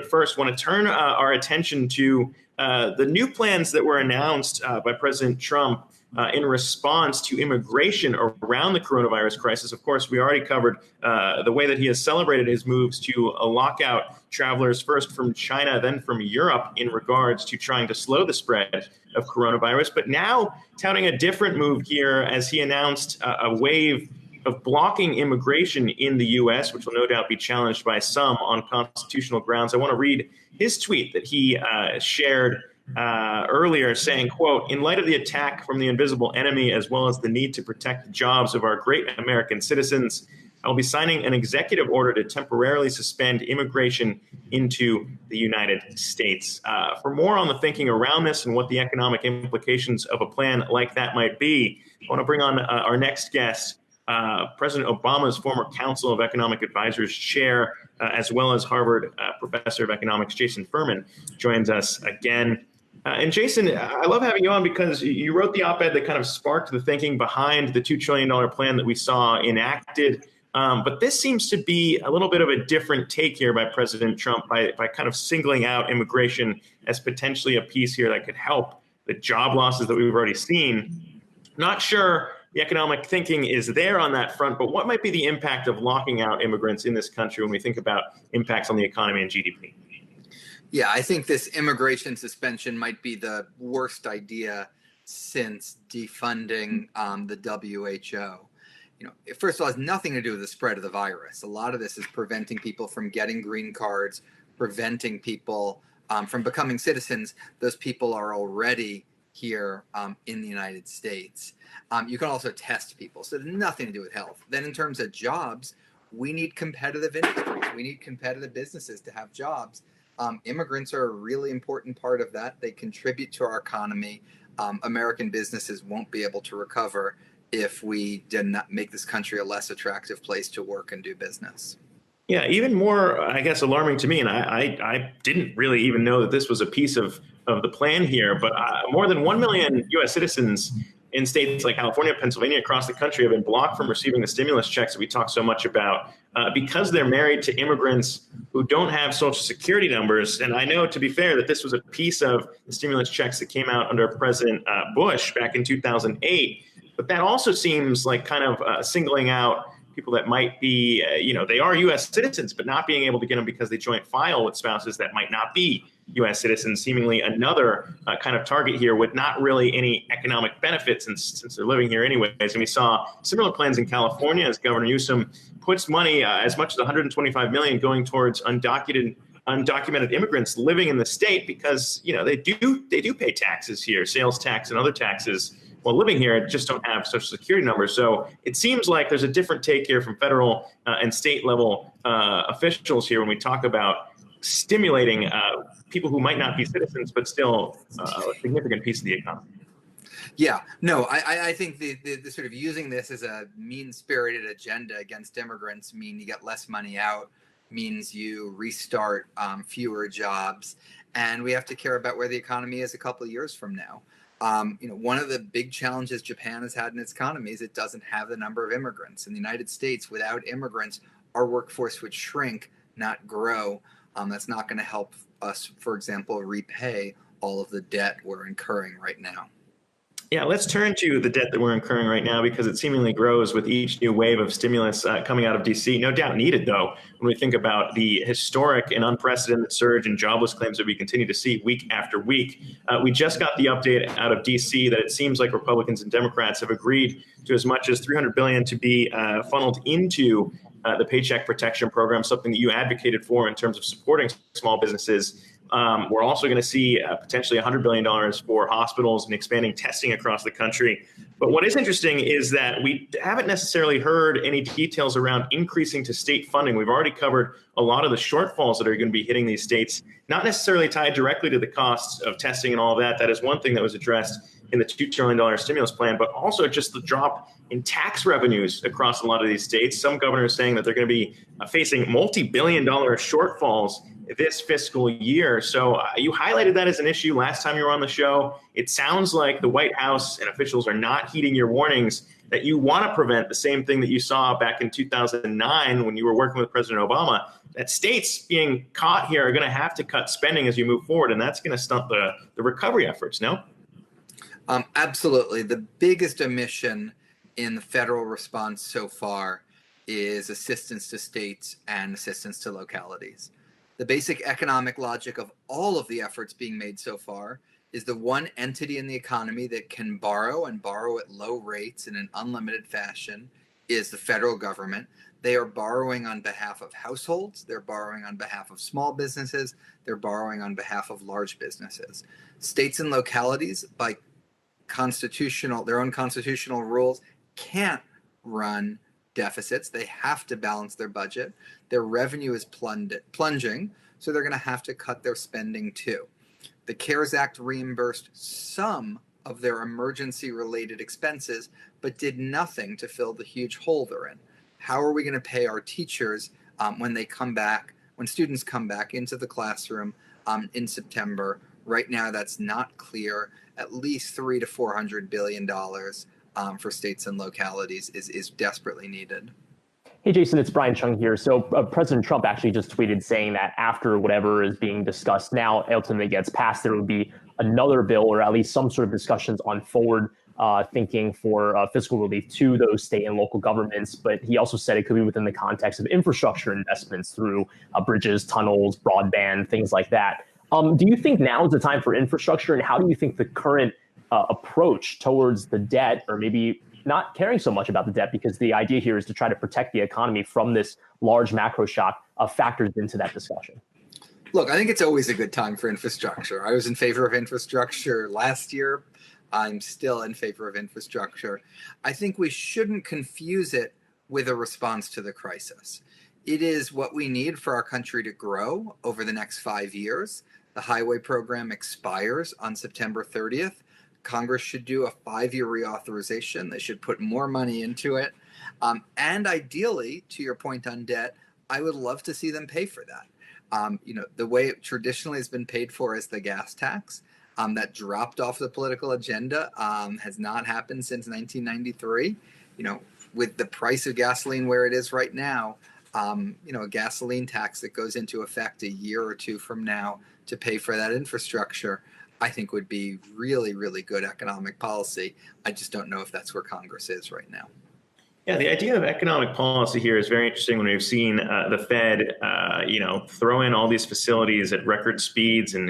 But first, want to turn our attention to the new plans that were announced by President Trump in response to immigration around the coronavirus crisis. Of course, we already covered the way that he has celebrated his moves to lock out travelers first from China, then from Europe in regards to trying to slow the spread of coronavirus. But now touting a different move here as he announced a wave of blocking immigration in the U.S., which will no doubt be challenged by some on constitutional grounds. I want to read his tweet that he shared earlier saying, quote, "In light of the attack from the invisible enemy, as well as the need to protect the jobs of our great American citizens, I will be signing an executive order to temporarily suspend immigration into the United States." For more on the thinking around this and what the economic implications of a plan like that might be, I want to bring on our next guest, President Obama's former Council of Economic Advisors chair, as well as Harvard professor of economics, Jason Furman, joins us again. And Jason, I love having you on because you wrote the op-ed that kind of sparked the thinking behind the $2 trillion plan that we saw enacted. But this seems to be a little bit of a different take here by President Trump by kind of singling out immigration as potentially a piece here that could help the job losses that we've already seen. Not sure the economic thinking is there on that front, but what might be the impact of locking out immigrants in this country when we think about impacts on the economy and GDP? Yeah, I think this immigration suspension might be the worst idea since defunding the WHO. You know, first of all, it has nothing to do with the spread of the virus. A lot of this is preventing people from getting green cards, preventing people from becoming citizens. Those people are already here in the United States. You can also test people, so it has nothing to do with health. Then in terms of jobs, we need competitive industries. We need competitive businesses to have jobs. Immigrants are a really important part of that. They contribute to our economy. American businesses won't be able to recover if we did not make this country a less attractive place to work and do business. Yeah, even more, I guess, alarming to me, and I didn't really even know that this was a piece of the plan here, but more than 1 million U.S. citizens in states like California, Pennsylvania, across the country have been blocked from receiving the stimulus checks that we talk so much about because they're married to immigrants who don't have Social Security numbers. And I know, to be fair, that this was a piece of the stimulus checks that came out under President Bush back in 2008. But that also seems like kind of singling out people that might be, they are U.S. citizens, but not being able to get them because they joint file with spouses that might not be U.S. citizens, seemingly another kind of target here with not really any economic benefits since they're living here anyways. And we saw similar plans in California as Governor Newsom puts money, as much as $125 million, going towards undocumented immigrants living in the state because, they do pay taxes here, sales tax and other taxes. Well, living here, just don't have Social Security numbers. So it seems like there's a different take here from federal and state level officials here when we talk about stimulating people who might not be citizens, but still a significant piece of the economy. Yeah, no, I think the sort of using this as a mean-spirited agenda against immigrants mean you get less money out, means you restart fewer jobs, and we have to care about where the economy is a couple of years from now. One of the big challenges Japan has had in its economy is it doesn't have the number of immigrants. In the United States, without immigrants, our workforce would shrink, not grow. That's not going to help us, for example, repay all of the debt we're incurring right now. Yeah, let's turn to the debt that we're incurring right now because it seemingly grows with each new wave of stimulus coming out of D.C. No doubt needed, though, when we think about the historic and unprecedented surge in jobless claims that we continue to see week after week. We just got the update out of D.C. that it seems like Republicans and Democrats have agreed to as much as $300 billion to be funneled into the Paycheck Protection Program, something that you advocated for in terms of supporting small businesses. We're also going to see potentially $100 billion for hospitals and expanding testing across the country. But what is interesting is that we haven't necessarily heard any details around increasing to state funding. We've already covered a lot of the shortfalls that are going to be hitting these states, not necessarily tied directly to the costs of testing and all of that. That is one thing that was addressed in the $2 trillion stimulus plan, but also just the drop in tax revenues across a lot of these states. Some governors saying that they're going to be facing multi-billion-dollar shortfalls this fiscal year. So you highlighted that as an issue last time you were on the show. It sounds like the White House and officials are not heeding your warnings that you want to prevent the same thing that you saw back in 2009 when you were working with President Obama, that states being caught here are going to have to cut spending as you move forward, and that's going to stunt the recovery efforts, no? Absolutely. The biggest omission in the federal response so far is assistance to states and assistance to localities. The basic economic logic of all of the efforts being made so far is the one entity in the economy that can borrow and borrow at low rates in an unlimited fashion is the federal government. They are borrowing on behalf of households, they're borrowing on behalf of small businesses, they're borrowing on behalf of large businesses. States and localities, by their own constitutional rules, can't run deficits. They have to balance their budget. Their revenue is plunging, so they're going to have to cut their spending too. The CARES Act reimbursed some of their emergency-related expenses, but did nothing to fill the huge hole they're in. How are we going to pay our teachers when students come back into the classroom in September? Right now, that's not clear. At least $300 to $400 billion for states and localities is desperately needed. Hey, Jason, it's Brian Chung here. So President Trump actually just tweeted saying that after whatever is being discussed now ultimately gets passed, there would be another bill or at least some sort of discussions on forward thinking for fiscal relief to those state and local governments. But he also said it could be within the context of infrastructure investments through bridges, tunnels, broadband, things like that. Do you think now is the time for infrastructure, and how do you think the current approach towards the debt, or maybe not caring so much about the debt because the idea here is to try to protect the economy from this large macro shock, factors into that discussion? Look, I think it's always a good time for infrastructure. I was in favor of infrastructure last year. I'm still in favor of infrastructure. I think we shouldn't confuse it with a response to the crisis. It is what we need for our country to grow over the next 5 years. The highway program expires on September 30th. Congress should do a 5-year reauthorization. They should put more money into it. And ideally, to your point on debt, I would love to see them pay for that. The way it traditionally has been paid for is the gas tax. That dropped off the political agenda, has not happened since 1993. With the price of gasoline where it is right now, a gasoline tax that goes into effect a year or two from now to pay for that infrastructure, I think would be really, really good economic policy. I just don't know if that's where Congress is right now. Yeah, the idea of economic policy here is very interesting when we've seen the Fed, throw in all these facilities at record speeds and,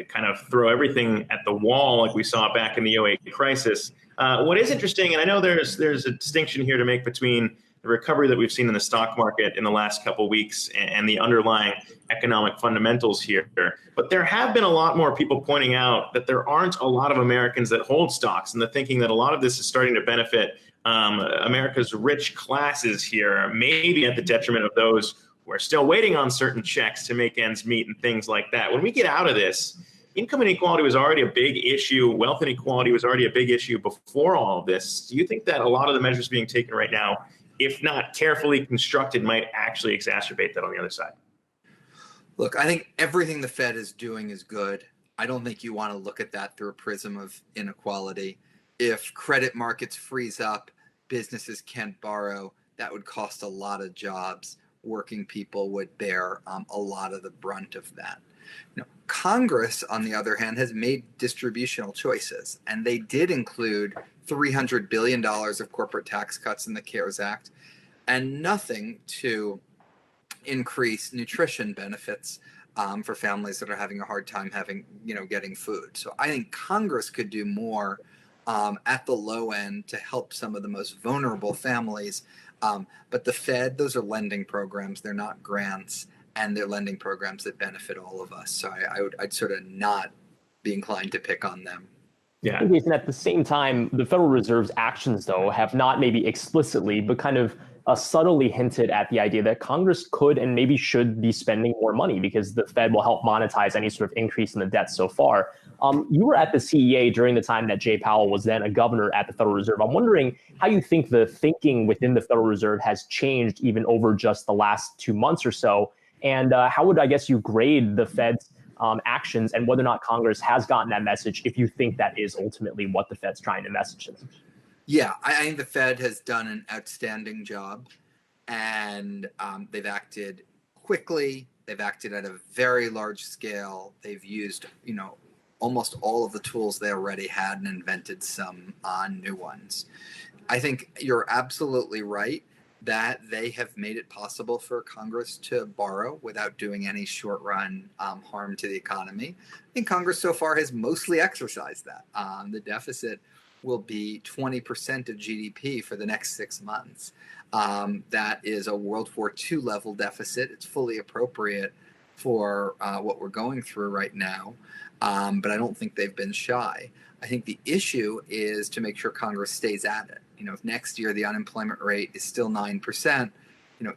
kind of throw everything at the wall like we saw back in the '08 crisis. What is interesting, and I know there's a distinction here to make between the recovery that we've seen in the stock market in the last couple of weeks and the underlying economic fundamentals here. But there have been a lot more people pointing out that there aren't a lot of Americans that hold stocks, and the thinking that a lot of this is starting to benefit America's rich classes here, maybe at the detriment of those who are still waiting on certain checks to make ends meet and things like that. When we get out of this, income inequality was already a big issue. Wealth inequality was already a big issue before all of this. Do you think that a lot of the measures being taken right now, if not carefully constructed, might actually exacerbate that on the other side? Look, I think everything the Fed is doing is good. I don't think you want to look at that through a prism of inequality. If credit markets freeze up, businesses can't borrow, that would cost a lot of jobs. Working people would bear a lot of the brunt of that. Congress, on the other hand, has made distributional choices, and they did include $300 billion of corporate tax cuts in the CARES Act, and nothing to increase nutrition benefits for families that are having a hard time getting food. So I think Congress could do more at the low end to help some of the most vulnerable families. But the Fed, those are lending programs. They're not grants, and they're lending programs that benefit all of us. So I'd sort of not be inclined to pick on them. Yeah. And at the same time, the Federal Reserve's actions, though, have not maybe explicitly, but kind of subtly hinted at the idea that Congress could and maybe should be spending more money because the Fed will help monetize any sort of increase in the debt so far. You were at the CEA during the time that Jay Powell was then a governor at the Federal Reserve. I'm wondering how you think the thinking within the Federal Reserve has changed even over just the last 2 months or so. And how would, I guess, you grade the Fed's actions and whether or not Congress has gotten that message, if you think that is ultimately what the Fed's trying to message? Yeah, I think the Fed has done an outstanding job, and they've acted quickly. They've acted at a very large scale. They've used, almost all of the tools they already had and invented some new ones. I think you're absolutely right that they have made it possible for Congress to borrow without doing any short-run harm to the economy. I think Congress so far has mostly exercised that. The deficit will be 20% of GDP for the next 6 months. That is a World War II level deficit. It's fully appropriate for what we're going through right now, but I don't think they've been shy. I think the issue is to make sure Congress stays at it. If next year the unemployment rate is still 9%,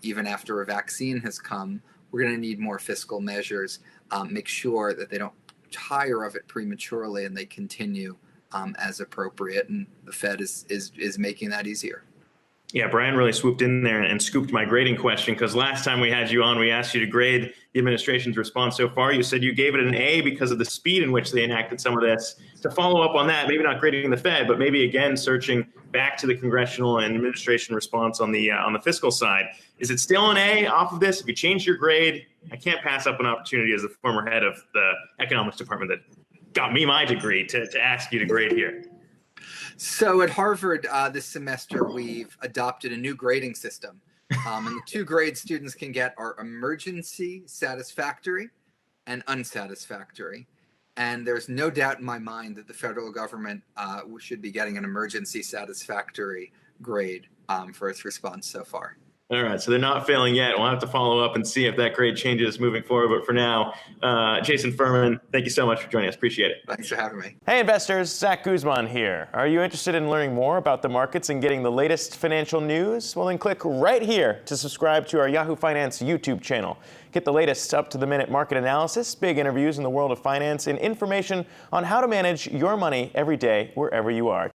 even after a vaccine has come, we're going to need more fiscal measures, make sure that they don't tire of it prematurely and they continue as appropriate, and the Fed is making that easier. Yeah, Brian really swooped in there and scooped my grading question, because last time we had you on, we asked you to grade the administration's response so far. You said you gave it an A because of the speed in which they enacted some of this. To follow up on that, maybe not grading the Fed, but maybe again searching back to the congressional and administration response on the fiscal side. Is it still an A off of this? If you change your grade, I can't pass up an opportunity as the former head of the economics department that got me my degree to ask you to grade here. So at Harvard this semester, we've adopted a new grading system. And the two grades students can get are emergency satisfactory and unsatisfactory. And there's no doubt in my mind that the federal government should be getting an emergency satisfactory grade for its response so far. All right, so they're not failing yet. We'll have to follow up and see if that grade changes moving forward. But for now, Jason Furman, thank you so much for joining us. Appreciate it. Thanks for having me. Hey investors, Zack Guzman here. Are you interested in learning more about the markets and getting the latest financial news? Well, then click right here to subscribe to our Yahoo Finance YouTube channel. Get the latest up-to-the-minute market analysis, big interviews in the world of finance, and information on how to manage your money every day wherever you are.